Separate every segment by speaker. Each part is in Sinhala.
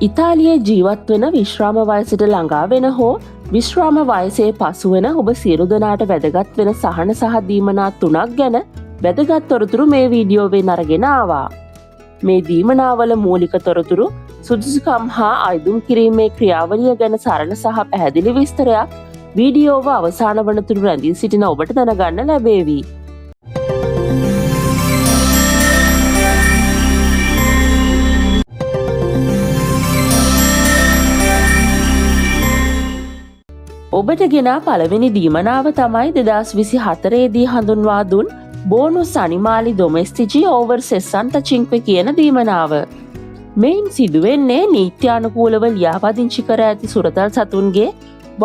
Speaker 1: ඉතාලියේ ජීවත් වෙන විශ්‍රාම වයසට ළඟා වෙන හෝ විශ්‍රාම වයසේ පසු වෙන ඔබ සියලු දෙනාට වැදගත් වෙන සහන සහ දීමනා 3ක් ගැන වැදගත් තොරතුරු මේ වීඩියෝවෙන් අරගෙන ආවා. මේ දීමනාවල මූලික තොරතුරු සුදුසුකම් හා අයදුම් කිරීමේ ක්‍රියාවලිය ගැන සරල සහ පැහැදිලි විස්තරයක් වීඩියෝව අවසාන වනතුරු රැඳී සිටින ඔබට දැනගන්න ලැබේවි. ඔබට ගෙනා පළවෙනි දීමනාව තමයි 2024 දී හඳුන්වා දුන් බෝනුස් අනිමාලි ඩොමෙස්ටිචි ඕවර් 65 කියන දීමනාව. මෙයින් සිදුවෙන්නේ නීත්‍යානුකූලව ලියාපදිංචි කර ඇති සුරතල් සතුන්ගේ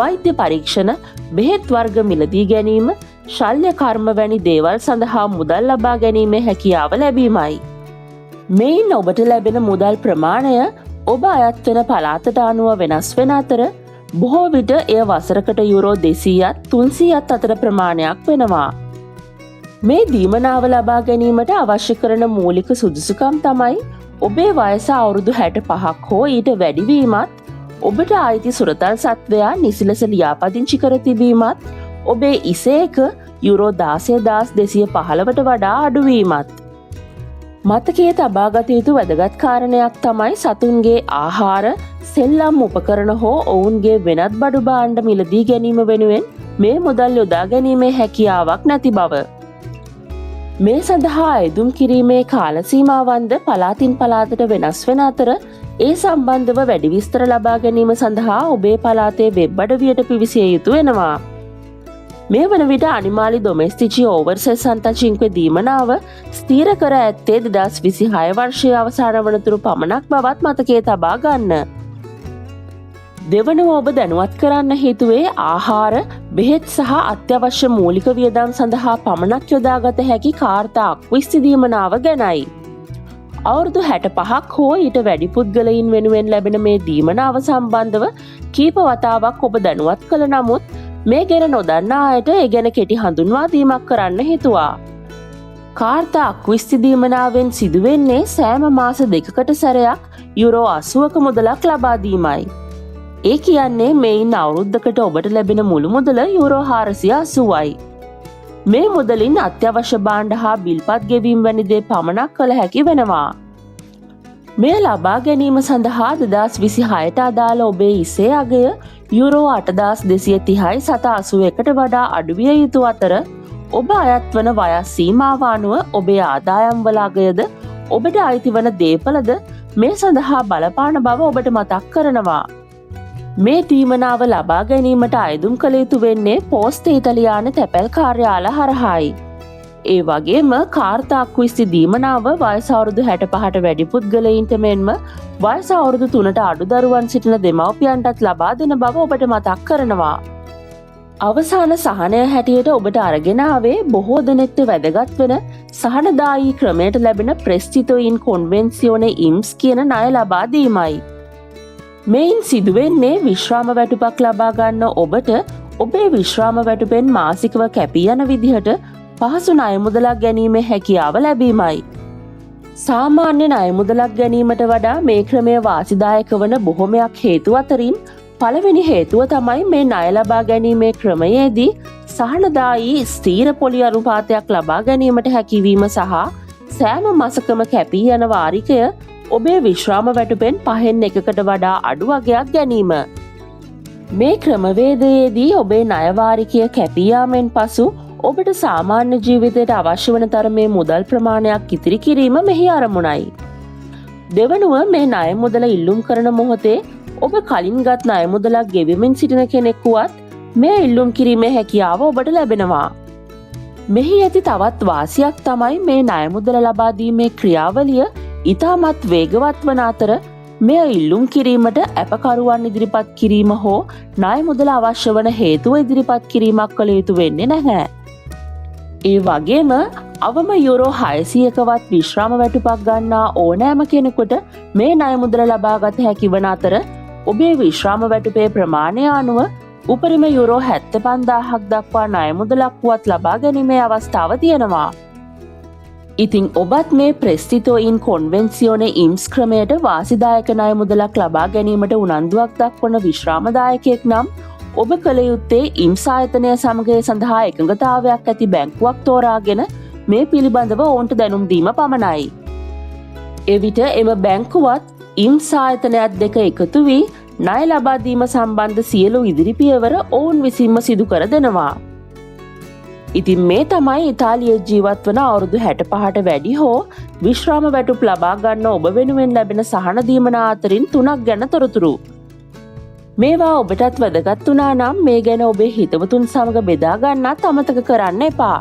Speaker 1: වෛද්‍ය පරීක්ෂණ, බෙහෙත් වර්ග මිලදී ගැනීම, ශල්‍ය කර්ම වැනි දේවල් සඳහා මුදල් ලබා ගැනීමේ හැකියාව ලැබීමයි. මෙයින් ඔබට ලැබෙන මුදල් ප්‍රමාණය ඔබ අයත් වෙන පළාතට අනුව වෙනස් වෙන අතර බොහෝ විට එය වසරකට යුරෝ 200ත් 300ත් අතර ප්‍රමාණයක් වෙනවා. මේ දීමනාව ලබා ගැනීමට අවශ්‍ය කරන මූලික සුදුසුකම් තමයි ඔබේ වයස අවුරුදු 65ක් හෝ ඊට වැඩිවීමත්, ඔබට අයිති සුරතල් සත්වයා නිසි ලෙස ලියාපදිංචි කර තිබීමත්, ඔබේ ඉසේක යුරෝ 16,215ට වඩා අඩුවීමත්. මතකයේ තබාගත යුතු වැදගත් කාරණයක් තමයි සතුන්ගේ ආහාර, සෙල්ලම් උපකරණ හෝ ඔවුන්ගේ වෙනත් බඩු භාණ්ඩ මිලදී ගැනීම වෙනුවෙන් මේ මුදල් යොදා ගැනීමේ හැකියාවක් නැති බව. මේ සඳහා අයදුම් කිරීමේ කාල සීමාවන්ද පළාතින් පළාතට වෙනස් වෙන අතර ඒ සම්බන්ධව වැඩි විස්තර ලබා ගැනීම සඳහා ඔබේ පළාතේ වෙබ් අඩවියට පිවිසිය යුතු වෙනවා. මේ වන විට අනිමාලි ඩොමෙස්ටිචි ඕවර් 65 දීමනාව ස්ථීර කර ඇත්තේ 2026 වර්ෂයේ අවසාන වනතුරු පමණක් බවත් මතකයේ තබා ගන්න. දෙවනුව ඔබ දැනුවත් කරන්න හේතුවේ ආහාර, බෙහෙත් සහ අත්‍යවශ්‍ය මූලික වියදම් සඳහා පමණක් යොදාගත හැකි කාර්තා අක්විස්ති දීමනාව ගැනයි. අවුරුදු 65ක් හෝ ඊට වැඩි පුද්ගලයින් වෙනුවෙන් ලැබෙන මේ දීමනාව සම්බන්ධව කීප වතාවක් ඔබ දැනුවත් කළ නමුත් මේ ගැන නොදන්නා අයට ඒ ගැන කෙටි හඳුන්වා දීමක් කරන්න හිතුවා. කාර්තා අක්විස්ති දීමනාවෙන් සිදුවෙන්නේ සෑම මාස 2කට සැරයක් යුරෝ 80ක මුදලක් ලබා දීමයි. ඒ කියන්නේ මෙයින් අවුරුද්දකට ඔබට ලැබෙන මුළු මුදල යුරෝ 480යි. මේ මුදලින් අත්‍යවශ්‍ය භාණ්ඩ හා බිල්පත් ගෙවීම් වැනි දේ පමණක් කළ හැකි වෙනවා. මේ ලබා ගැනීම සඳහා 2026ට අදාළ ඔබේ ඉසේ අගය යුරෝ 8,230යි 781ට වඩා අඩුවිය යුතු අතර ඔබ අයත් වන වයස් සීමාව අනුව ඔබේ ආදායම් වල අගයද ඔබට අයිති වන දේපලද මේ සඳහා බලපාන බව ඔබට මතක් කරනවා. මේ දීමනාව ලබා ගැනීමට අයදුම් කළ යුතු වෙන්නේ පෝස්ත ඉතාලියානු තැපැල් කාර්යාල හරහායි. ඒ වගේම කාර්තා අක්විස්ති දීමනාව වයස අවුරුදු 65ට වැඩි පුද්ගලයින්ට මෙන්ම වයස අවුරුදු 3ට අඩු දරුවන් සිටින දෙමව්පියන්ටත් ලබා දෙන බව ඔබට මතක් කරනවා. අවසාන සහනය හැටියට ඔබට අරගෙන ආවේ බොහෝ දෙනෙක්ට වැදගත් වෙන සහනදායී ක්‍රමයට ලැබෙන ප්‍රෙස්ටිතෝයින් කොන්වෙන්සියෝනේ ඉම්ස් කියන ණය ලබා දීමයි. මෙයින් සිදුවෙන්නේ විශ්‍රාම වැටුපක් ලබා ගන්න ඔබට ඔබේ විශ්‍රාම වැටුපෙන් මාසිකව කැපී යන විදිහට පහසු ණය මුදලක් ගැනීමේ හැකියාව ලැබීමයි. සාමාන්‍ය ණය මුදලක් ගැනීමට වඩා මේ ක්‍රමය වාසිදායක වන බොහොමයක් හේතු අතරින් පළවෙනි හේතුව තමයි මේ ණය ලබා ගැනීමේ ක්‍රමයේදී සහනදායී ස්ථීර පොලි අනුපාතයක් ලබා ගැනීමට හැකිවීම සහ සෑම මාසකම කැපී යන වාරිකය ඔබේ විශ්‍රාම වැටුපෙන් 5/1කට වඩා අඩු වගයක් ගැනීම. මේ ක්‍රමවේදයේදී ඔබේ ණය වාරිකය කැපී යාමෙන් පසු ඔබට සාමාන්‍ය ජීවිතයට අවශ්‍ය වන තරමේ මුදල් ප්‍රමාණයක් ඉතිරි කිරීම මෙහි අරමුණයි. දෙවනුව මේ ණය මුදල ඉල්ලුම් කරන මොහොතේ ඔබ කලින් ගත් ණය මුදලක් ගෙවමින් සිටින කෙනෙක් වුවත් මේ ඉල්ලුම් කිරීමේ හැකියාව ඔබට ලැබෙනවා. මෙහි ඇති තවත් වාසියක් තමයි මේ ණය මුදල ලබා දීමේ ක්‍රියාවලිය ඉතාමත් වේගවත් වන අතර මෙය ඉල්ලුම් කිරීමට ඇපකරුවන් ඉදිරිපත් කිරීම හෝ ණය මුදල අවශ්‍ය වන හේතුව ඉදිරිපත් කිරීමක් කළ යුතු වෙන්නේ නැහැ. ඒ වගේම අවම යුරෝ 600කවත් විශ්‍රාම වැටුපක් ගන්නා ඕනෑම කෙනෙකුට මේ ණය මුදල ලබාගත හැකි වන අතර ඔබේ විශ්‍රාම වැටුපේ ප්‍රමාණය අනුව උපරිම යුරෝ 75,000ක් දක්වා ණය මුදලක් වුවත් ලබා ගැනීමේ අවස්ථාව තියෙනවා. ඉතිං ඔබත් මේ ප්‍රස්තිතෝයින් කොන්වෙන්සියෝනේ ඉම්ස් ක්‍රමයට වාසිදායක ණය මුදලක් ලබා ගැනීමට උනන්දුවක් දක්වන විශ්‍රාමදායකයෙක් නම් ඔබ කළ යුත්තේ ඉම්ස් ආයතනය සමගය සඳහා එකඟතාවයක් ඇති බැංකුවක් තෝරාගෙන මේ පිළිබඳව ඔවුන්ට දැනුම් දීම පමණයි. එවිට එම බැංකුවත් ඉම්ස් ආයතනයත් දෙක එකතු වී ණය ලබාදීම සම්බන්ධ සියලු ඉදිරි පියවර ඔවුන් විසින්ම සිදු කර දෙනවා. ඉතින් මේ තමයි ඉතාලියේ ජීවත් වන අවුරුදු 65ට වැඩි හෝ විශ්‍රාම වැටුප් ලබා ගන්න ඔබ වෙනුවෙන් ලැබෙන සහන දීමනා අතරින් 3ක් ගැන තොරතුරු. මේවා ඔබටත් වැදගත් වුණා නම් මේ ගැන ඔබේ හිතවතුන් සමග බෙදා ගන්නත් අමතක කරන්න එපා.